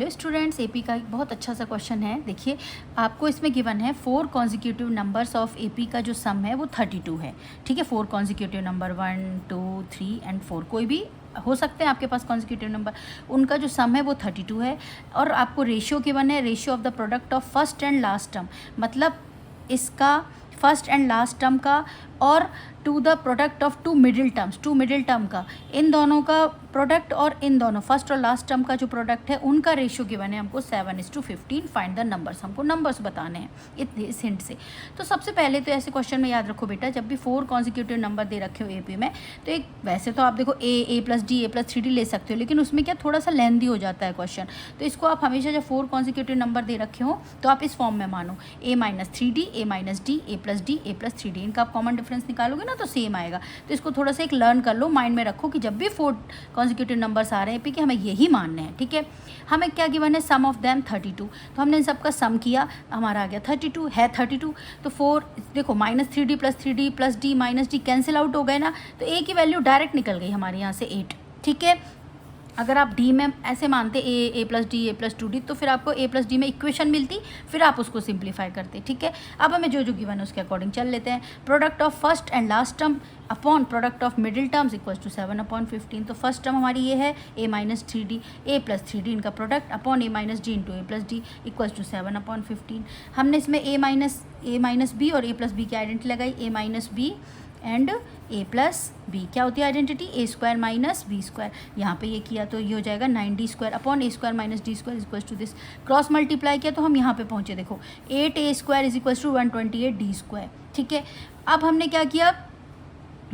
Hello students, AP का एक बहुत अच्छा सा क्वेश्चन है। देखिए, आपको इसमें गिवन है 4 कॉन्जिक्यूटिव नंबर्स ऑफ एपी का जो सम है वो 32 है। ठीक है, 4 कॉन्जिक्यूटिव नंबर 1, 2, 3 एंड 4 कोई भी हो सकते हैं आपके पास कॉन्जिक्यूटिव नंबर, उनका जो सम है वो 32 है। और आपको रेशियो गिवन है, ratio of the product of first and last term, मतलब इसका फर्स्ट एंड लास्ट टर्म का और to the product of two middle term का, इन दोनों का प्रोडक्ट और इन दोनों फर्स्ट और लास्ट टर्म का जो प्रोडक्ट है उनका रेशियो गिवन है हमको 7:15। फाइंड द नंबर्स, हमको नंबर्स बताने हैं इस हिंट से। तो सबसे पहले तो ऐसे क्वेश्चन में याद रखो बेटा, जब भी 4 कॉन्जिक्यूटिव नंबर दे रखे हो एपी में, तो एक वैसे तो आप देखो ए प्लस डी, ए प्लस 3D ले सकते हो, लेकिन उसमें क्या थोड़ा सा लेंथी हो जाता है क्वेश्चन। तो इसको आप हमेशा जब 4 कॉन्जिक्यूटिव नंबर दे रखे हो तो आप इस फॉर्म में मानो A-3D, A-D, A plus D, A plus 3D, इनका आप कॉमन डिफरेंस निकालोगे ना तो सेम आएगा। तो इसको थोड़ा सा एक लर्न कर लो, माइंड में रखो कि जब भी 4 कॉन्जिक्यूटिव नंबर्स आ रहे हैं कि हमें यही मानने हैं। ठीक है, हमें क्या गिवन है, सम ऑफ देम 32, तो हमने इन सबका सम किया, हमारा आ गया 32 है 32। तो 4 देखो -3D plus 3D plus D minus D cancel out हो गए ना, तो ए की वैल्यू डायरेक्ट निकल गई हमारे यहाँ से 8। ठीक है, अगर आप डी में ऐसे मानते ए प्लस डी, ए प्लस 2D, तो फिर आपको ए प्लस डी में इक्वेशन मिलती, फिर आप उसको सिंप्लीफाई करते। ठीक है, अब हमें जो गिवन है उसके अकॉर्डिंग चल लेते हैं। Product of first and last term upon product of middle terms equals to 7/15। तो फर्स्ट टर्म हमारी ये है A-3D, A प्लस 3D इनका product upon A-D into A plus D equals to 7/15। हमने इसमें A माइनस बी और A plus B की identity लगाई, A minus B and A plus B क्या होती है आइडेंटिटी, A² माइनस B²। यहाँ पे ये किया तो ये हो जाएगा 9D² upon A² minus D² equals to this. Cross multiply किया तो हम यहाँ पे पहुँचे, देखो 8A² is equals to 128D²। ठीक है, अब हमने क्या किया,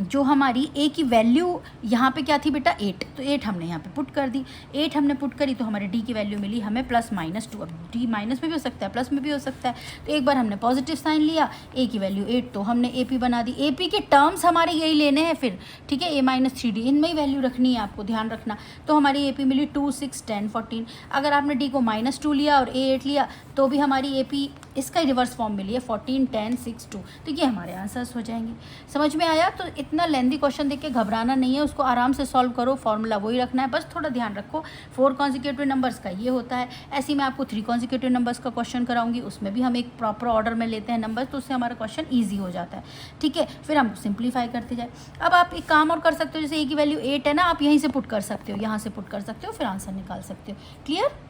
जो हमारी ए की वैल्यू यहाँ पे क्या थी बेटा 8, तो 8 हमने यहाँ पे पुट कर दी। 8 हमने पुट करी तो हमारे डी की वैल्यू मिली हमें +-2। अब डी माइनस में भी हो सकता है, प्लस में भी हो सकता है। तो एक बार हमने पॉजिटिव साइन लिया, ए की वैल्यू 8 तो हमने एपी बना दी। एपी के टर्म्स हमारे यही लेने हैं फिर। ठीक है, A-3D इनमें ही वैल्यू रखनी है, आपको ध्यान रखना। तो हमारी एपी मिली 2, 6, 10, 14। अगर आपने डी को -2 लिया और A8 लिया तो भी हमारी एपी इसका ही रिवर्स फॉर्म मिली है 14, 10, 6, 2। तो ये हमारे आंसर्स हो जाएंगे। समझ में आया? तो इतना लेंथी क्वेश्चन देख के घबराना नहीं है, उसको आराम से सॉल्व करो, फॉर्मूला वही रखना है, बस थोड़ा ध्यान रखो 4 कॉन्जिक्यूटिव नंबर्स का ये होता है। ऐसे ही मैं आपको 3 कॉन्जिक्यूटिव नंबर्स का क्वेश्चन कराऊंगी, उसमें भी हम एक प्रॉपर ऑर्डर में लेते हैं नंबर, तो उससे हमारा क्वेश्चन ईजी हो जाता है। ठीक है, फिर हम सिंप्लीफाई करते जाए। अब आप एक काम और कर सकते हो, जैसे ए की वैल्यू 8 है ना, आप यहीं से पुट कर सकते हो, यहाँ से पुट कर सकते हो, फिर आंसर निकाल सकते हो। क्लियर?